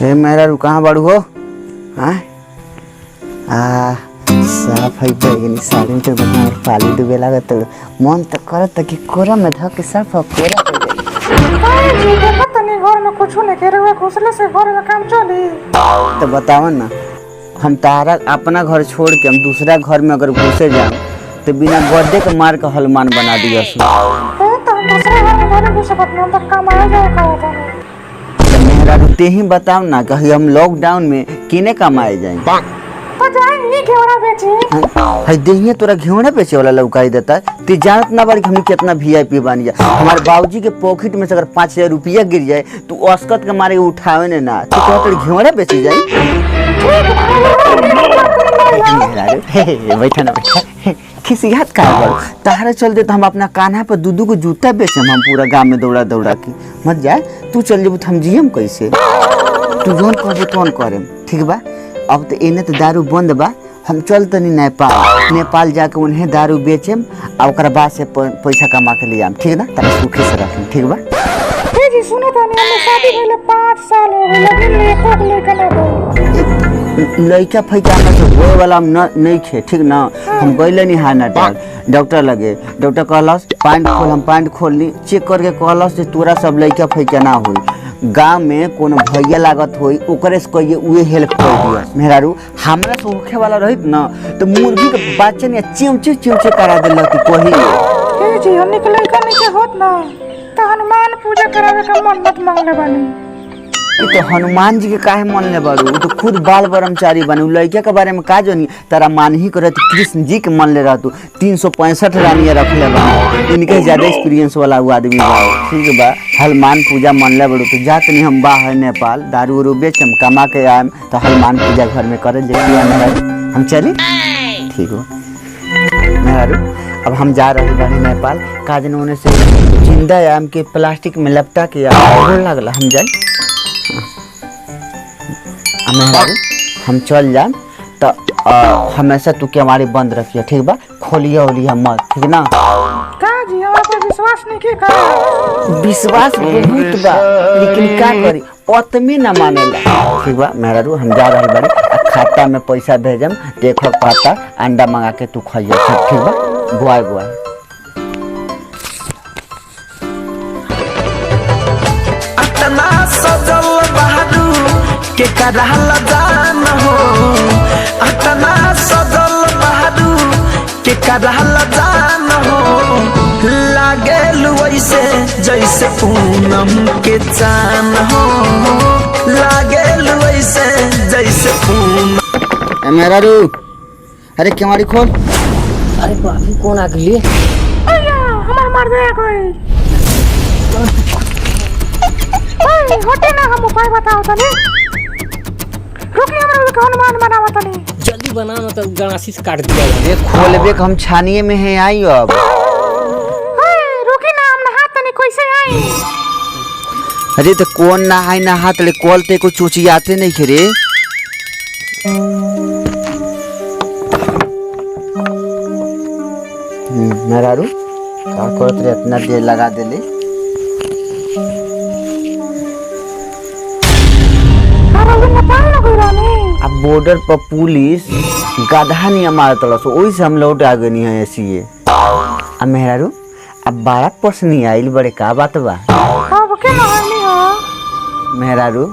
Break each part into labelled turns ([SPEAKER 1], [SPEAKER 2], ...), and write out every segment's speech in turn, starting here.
[SPEAKER 1] हे मेरा रू कहाँ बाड़ू हो? हाँ साफ है बैगनी साड़ी तो बढ़िया पाली डूबे लागत मन तो करत कि कोरा में धक के साफ कोरा
[SPEAKER 2] जी देखत तनी घर में कुछ नहीं करे हुए घुसले से घर में काम चली।
[SPEAKER 1] तो बताओ ना, हम तारा अपना घर छोड़ के हम दूसरा घर में अगर घुसे जाए तो बिना गड्ढे के मार के हलमान बना दिया
[SPEAKER 2] तो हम दूसरे घर में घर घुसे अपने तक कमाए जाए का होता है।
[SPEAKER 1] मेरा रुते ही बताओ ना कि हम लॉकडाउन में किने कमाए जाएंगे
[SPEAKER 2] तो जाएंगे घेवड़ा बेचे।
[SPEAKER 1] है देहिए तोरा घेवड़ा बेचे वाला लौकाई देता है। ती जानत ना बारी हम कितना वीआईपी बन गया। हमारे बाबूजी के पॉकेट में से अगर 5000 रुपया गिर जाए तो अस्कत के मारे उठावे ने ना तो तोरा घेवड़ा बेची जाए। बैठा ना बैठा खिसियात का करो तारा चल दे तो हम अपना कान्हा पर दूधू को जूता बेचम हम पूरा गांव में दौड़ा दौड़ा के मत जाए। तू चल जेबू हम जियम कैसे? तू जोन कहबे तोन करेम ठीक बा। अब तो एने तो दारू बंद बा, हम चल तनी नेपाल जाके उन्हें दारू बेचेम और ओकरा बाद से पैसा कमा के ले आम ठीक ना। तारा सुखे से रखम ठीक बा।
[SPEAKER 2] ए जी सुनो तनी हमने शादी भइले 5 साल हो गए लेकिन लेको लेके ना दो
[SPEAKER 1] लइका फैका में से होए वाला नहीं खे ठीक ना। हम गइले नहीं हाना डॉक्टर लगे, डॉक्टर कहलस पैंट खोल, हम पैंट खोलनी चेक करके कहलस जे तोरा सब लइका फैका ना होई। गांव में कोनो भैया लागत होई ओकरे से कहिए उहे हेल्प कर दिया। मेहरारू हमरा से होखे वाला रहित ना तो मुर्गी के बच्चे ने चिमचे करा देलक कि कही
[SPEAKER 2] ए जी हम निकले का नहीं होत ना तो हनुमान पूजा करावे का मन्नत मांगले बानी।
[SPEAKER 1] तो हनुमान जी के काहे मन ले बारू? तो खुद बाल ब्रह्मचारी बने लड़के के बारे में का जानी तारा मान ही करत कृष्ण जी के मन ले रहा तू 365 रानिया रख ले बा इनके ज्यादा एक्सपीरियंस वाला वो आदमी बा ठीक बा। हनुमान पूजा मन ले बारू तो जात नहीं हम बाहर नेपाल दारू उरू बेच हम कमा के आएम तो हनुमान पूजा घर में करे जैसे हम चली ठीक हो मेहरू। अब हम जा रहे बानी नेपाल का दिन होने से जिंदा आम के प्लास्टिक में लपटा के लगला हम जाए हम चल जाए तो हमेशा तू के हमारी बंद रखिए ठीक बा। खोलिए ओलिए मत ठीक ना।
[SPEAKER 2] का जी हमरा पे विश्वास नहीं के का?
[SPEAKER 1] विश्वास बहुत बा लेकिन का करी ओतमी ना मानेला ठीक बा। मेहरारू हम जा रहल बानी खाता में पैसा भेजम देखो पाता अंडा मंगा के तू खाइए ठीक बा। बुआई
[SPEAKER 3] के करहल जान हो अतना सजल बहादू के करहल जान हो लागेल वैसे जैसे पूनम के चान हो लागेल वैसे जैसे पूनम।
[SPEAKER 1] मेरा रू अरे केवाड़ी खोल। अरे बाबू कौन आ गई?
[SPEAKER 2] अय्या हमार मार दे कोई। ओए होटे ना हम उपाय बताओ तनी। रुकी हमरा के हनुमान बनावा तनी।
[SPEAKER 4] जल्दी बना ना तो गणासी से काट दिया।
[SPEAKER 1] अरे खोलबे हम छानिए में है आई अब।
[SPEAKER 2] रुकी ना हम नहा तनी कैसे आई?
[SPEAKER 1] अरे तो कौन नहाई नहात ले कॉल ते को चूचियाते नहीं खे रे। मेहरारू का करत रे इतना देर लगा देले? अब बॉर्डर पर पुलिस गधा नहीं मारत लस ओही से हम लौट आ गनी है ऐसी है। अब मेहरारू अब 12% नहीं आइल बड़े का बात बा?
[SPEAKER 2] अब के नहानी हो?
[SPEAKER 1] मेहरारू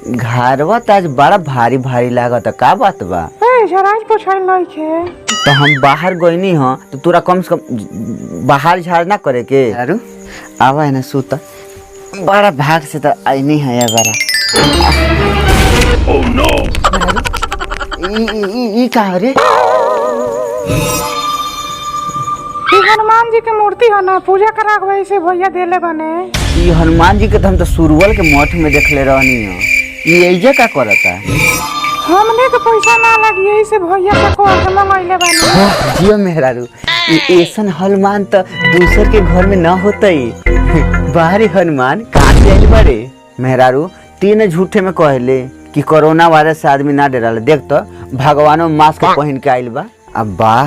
[SPEAKER 1] घरवा तो आज बड़ा भारी भारी लागत का बात बा?
[SPEAKER 2] ए जराज पोछाई नहीं के
[SPEAKER 1] तो हम बाहर गईनी हां तो तोरा कम से कम बाहर झाड़ ना करे के। मेहरारू आवा है ना सूता बड़ा भाग से तो आईनी है यार बड़ा।
[SPEAKER 3] Oh no!
[SPEAKER 1] ई का रे?
[SPEAKER 2] हनुमान जी के मूर्ति है ना पूजा करा के वैसे भैया देले बने।
[SPEAKER 1] ई हनुमान जी के तो हम तो सुरवल के मठ में देखले रहनी है। ई एजे का करता है?
[SPEAKER 2] हमने तो पैसा ना लगी यही से भैया से को के मंगाइले बने।
[SPEAKER 1] जियो मेहरारू ई ऐसन हनुमान तो दूसर के घर में ना होतई। बाहरी हनुमान कहाँ से आइल बड़े? मेहरारू तीन झूठे में कहले कि कोरोना वायरस से आदमी ना डरल देख तो भगवानो मास्क पहन के आइल बा। अब वाह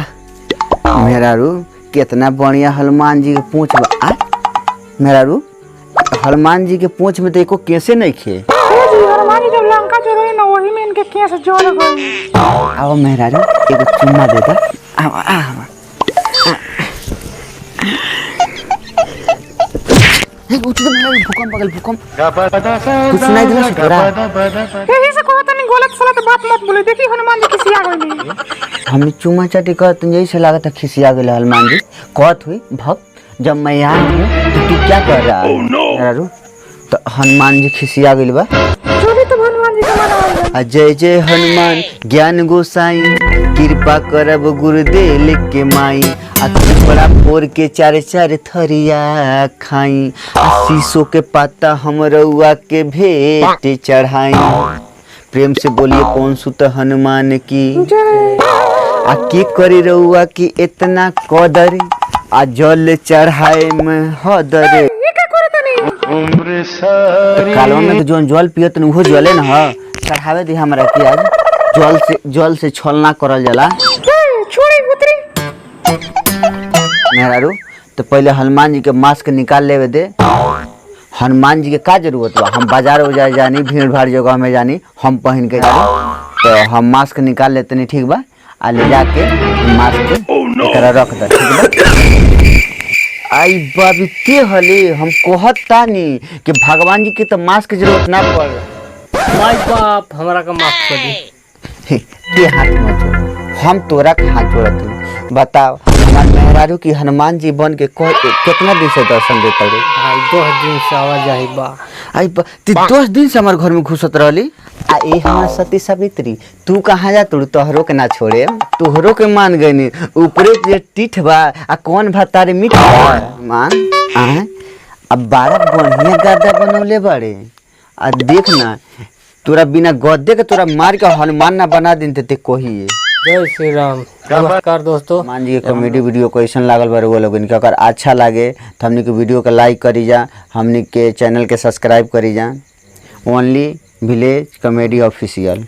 [SPEAKER 1] मेहरारू कितना बढ़िया हनुमान जी के पूंछ बा। मेहरारू हनुमान जी के पूंछ में तो एको कैसे नहीं खे?
[SPEAKER 2] हनुमान जी जब के केस जोड़ गई।
[SPEAKER 1] आओ मेहरारू एगो चुम्मा दे दो। आओ आओ उठ तो मेरा भूकंप बगल भूकंप कुछ नहीं दिला तोरा।
[SPEAKER 2] यही से कहत नहीं गलत सलत बात मत बोले। देखी हनुमान जी खिसिया गइली।
[SPEAKER 1] हमने चुम्मा चाटी कहत यही से लागत है खिसिया गेल हनुमान जी। कहत हुई भक्त जब मैं यहाँ हूँ तो तू क्या कर रहा है मेहरारू। तो हनुमान जी खिसिया गेल बा।
[SPEAKER 2] चली तो हनुमान जी के मनावल।
[SPEAKER 1] जय जय हनुमान ज्ञान गोसाई कृपा करब गुरुदेव के माई। बड़ा पोर के चारे चारे थरिया खाई। शीशो के पाता हम रउआ के भेंट चढ़ाई। प्रेम से बोलिए कौन सुत हनुमान की। आ की करी रउआ की इतना कदर आ जल चढ़ाए में हदर। कालवा में तो जोन जल पियत न वो जले न ह चढ़ावे दी हमरा की आज जल से छलना करल जाला।
[SPEAKER 2] छोड़ी उतरी
[SPEAKER 1] मेहरारू तो पहले हनुमान जी के मास्क निकाल लेवे दे। हनुमान जी के का जरूरत बा। हम बाजार उजार जानी भीड़ भाड़ जगह में जानी हम पहन के जानी तो हम मास्क निकाल लेते नहीं ठीक बा। आ ले जाके मास्क एकरा रख दे ठीक बा। आई बाबी के हले हम कहत तानी कि भगवान जी के तो मास्क जरूरत ना पड़।
[SPEAKER 4] माय बाप हमरा का माफ कर दी।
[SPEAKER 1] के हाथ मत जोड़ हम तोरा के हाथ जोड़त हूँ। बताओ हमार मेहरारू की हनुमान जी बन के कितना दिन से दर्शन देता रे।
[SPEAKER 4] भाई 10 दिन से आवाज आई बा।
[SPEAKER 1] आई ती 10 दिन से हमारे घर में घुसत रहली। आ ए हमार सती सावित्री तू कहाँ जा तू तोहरो के ना छोड़े तोहरो के मान गईनी। ऊपरे जे टीठ बा आ कौन भतारे मीठ बा मान आ अब बड़ा बढ़िया गद्दा बनौले बड़े। आ देख ना तोरा बिना गद्दे के तोरा मार के हनुमान ना बना दिन ते कोही।
[SPEAKER 4] जय श्री राम। नमस्कार दोस्तों।
[SPEAKER 1] मान जी कॉमेडी वीडियो कैसन लागल बारे वो लोग इनका अगर अच्छा लागे तो हमने के वीडियो के लाइक करी जा। हमने के चैनल के सब्सक्राइब करी जा। Only village comedy official.